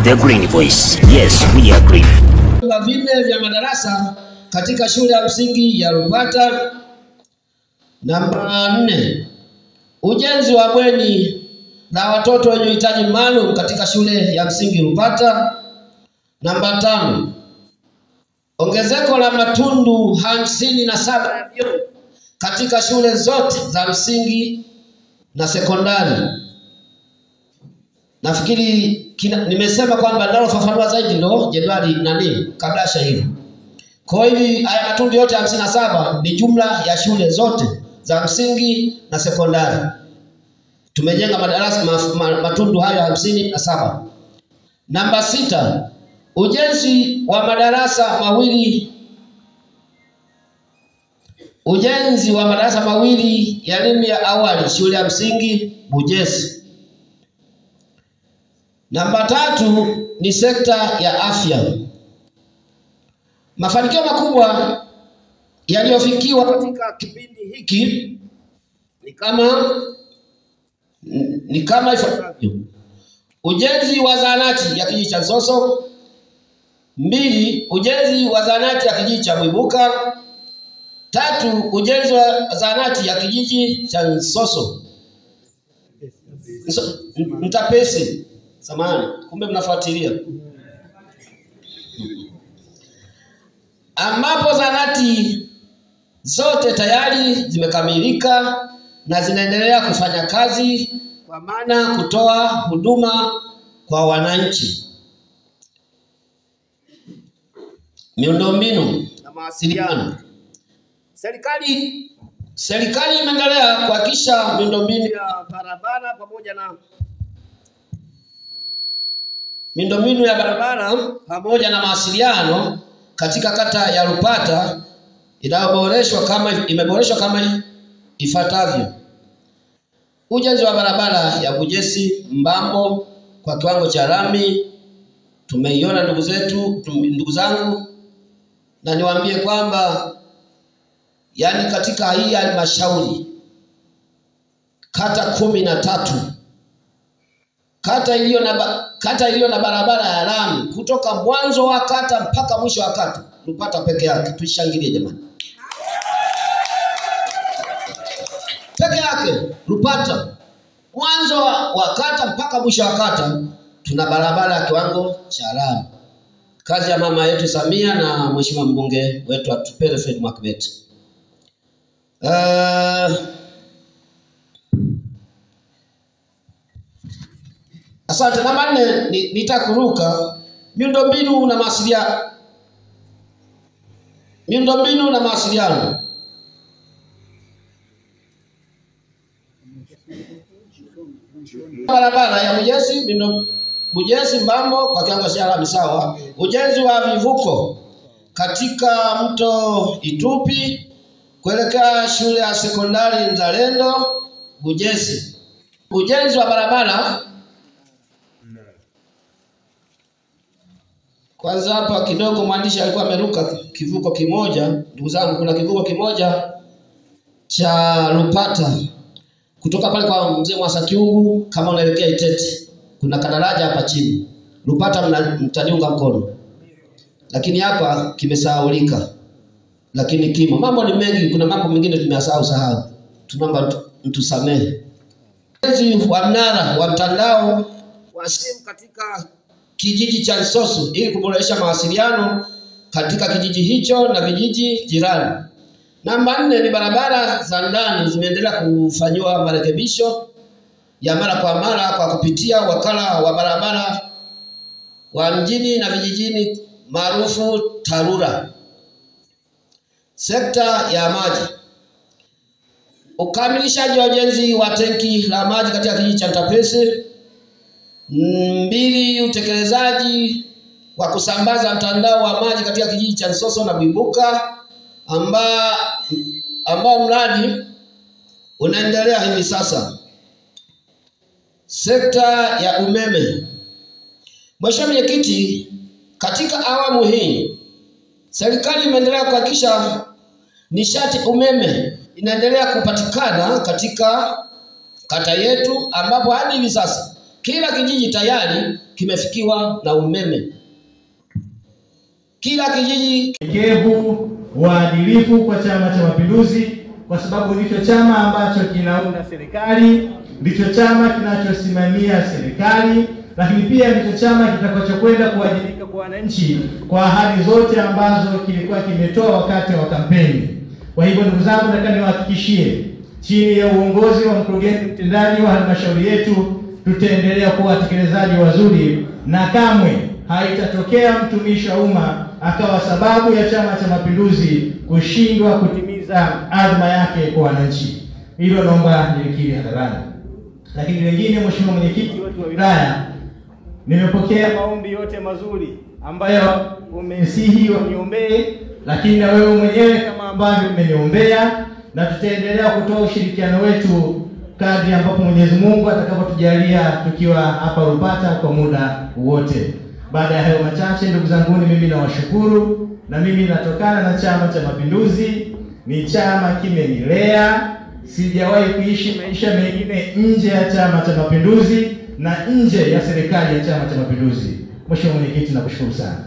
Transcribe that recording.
The Green Voice. Yes, we agree. Vinne vya madarasa katika shule ya msingi ya Rupata. Namba 4, ujenzi wa bweni na watoto wenye uhitaji maalum katika shule ya msingi Rupata. Namba 5, ongezeko la matundu 57 ya vyoo katika shule zote za msingi na sekondari. Nafikiri nimesema kwamba nalofafanua zaidi ndo jedwali kablasha hili. Kwa hivi haya matundu yote 57 ni jumla ya shule zote za msingi na sekondari. Tumejenga madarasa matundu hayo 57. Namba 6, ujenzi wa madarasa mawili ya elimu ya awali shule ya msingi Bujesi. Namba 3 ni sekta ya afya. Mafanikio makubwa yaliyofikiwa katika kipindi hiki ni kama ifuatavyo: ujenzi wa zahanati ya kijiji cha Nsoso. 2, ujenzi wa zahanati ya kijiji cha Mwibuka. 3, ujenzi wa zahanati ya kijiji cha Nsoso. Mtapesi. Samahani, kumbe mnafuatilia. Ambapo zahanati zote tayari zimekamilika na zinaendelea kufanya kazi kwa maana kutoa huduma kwa wananchi. Miundombinu na mawasiliano. Serikali imeendelea kuhakikisha miundombinu ya barabara pamoja na mawasiliano katika kata ya Rupata imeboreshwa kama ifuatavyo: ujenzi wa barabara ya Bujesi Mbambo kwa kiwango cha lami. Tumeiona ndugu zangu, na niwaambie kwamba yani katika hii halmashauri kata 13 kata iliyo na barabara ya lami kutoka mwanzo wa kata mpaka mwisho wa kata Rupata peke yake. Tuishangilie jamani. Peke yake Rupata mwanzo wa kata mpaka mwisho wa kata tuna barabara ya kiwango cha lami. Kazi ya mama yetu Samia na mheshimiwa mbunge wetu Atupele Fred Mwakibete. Asante. Namba 4 nitakuruka miundombinu na mawasiliano. Barabara ya Bujesi Mbambo kwa kiwango cha lami sawa. Ujenzi wa vivuko katika mto Itupi kuelekea shule ya sekondari Mzalendo Bujesi. Ujenzi wa barabara kwanza hapa kidogo mwandishi alikuwa ameruka kivuko kimoja. Ndugu zangu, kuna kivuko kimoja cha Rupata kutoka pale kwa mzee Mwasakiungu kama unaelekea Itete. Kuna kadaraja hapa chini. Rupata mtaniunga mkono. Lakini hapa kimesahaulika. Lakini kimo. Mambo ni mengi, kuna mambo mengine tumeyasahau. Tunaomba mtusamehe. Ujenzi wa mnara wa mtandao wa simu katika kijiji cha Nsoso ili kuboresha mawasiliano katika kijiji hicho na vijiji jirani. Namba 4 ni barabara za ndani zimeendelea kufanywa marekebisho ya mara kwa mara kwa kupitia wakala wa barabara wa mjini na vijijini maarufu TARURA. Sekta ya maji. Ukamilishaji wa ujenzi wa tenki la maji katika kijiji cha Ntapesi. 2, utekelezaji wa kusambaza mtandao wa maji katika kijiji cha Nsoso na Mwibuka ambao mradi unaendelea hivi sasa. Sekta ya umeme. Mheshimiwa Mwenyekiti, katika awamu hii serikali imeendelea kuhakikisha nishati umeme inaendelea kupatikana katika kata yetu, ambapo hadi hivi sasa Kila kijiji tayari kimefikiwa na umeme. Kila kijiji kevu, uadilifu kwa Chama cha Mapinduzi, kwa sababu ndicho chama ambacho kinaunda serikali, ndicho chama kinachosimamia serikali, lakini pia ndicho chama kitakachokwenda kuwajibika kwa wananchi kwa ahadi zote ambazo kilikuwa kimetoa wakati wa kampeni. Kwa hivyo ndugu zangu, nataka niwahakikishie chini ya uongozi wa mkurugenzi mtendaji wa halmashauri yetu tutaendelea kuwa watekelezaji wazuri, na kamwe haitatokea mtumishi wa umma akawa sababu ya Chama cha Mapinduzi kushindwa kutimiza adhma yake kwa wananchi. Hilo naomba nilikiri hadharani. Lakini lingine, Mheshimiwa Mwenyekiti wetu wa wilaya, nimepokea maombi yote mazuri ambayo umesihi waniombee, lakini na wewe mwenyewe kama ambavyo umeniombea, na tutaendelea kutoa ushirikiano wetu kadri ambapo Mwenyezi Mungu atakapotujalia tukiwa hapa Lupata kwa muda wote. Baada ya hayo machache, ndugu zangu, mimi nawashukuru, na mimi natokana na Chama cha Mapinduzi. Ni chama kimenilea, sijawahi kuishi maisha mengine nje ya Chama cha Mapinduzi na nje ya serikali ya Chama cha Mapinduzi. Mheshimiwa Mwenyekiti, nakushukuru sana.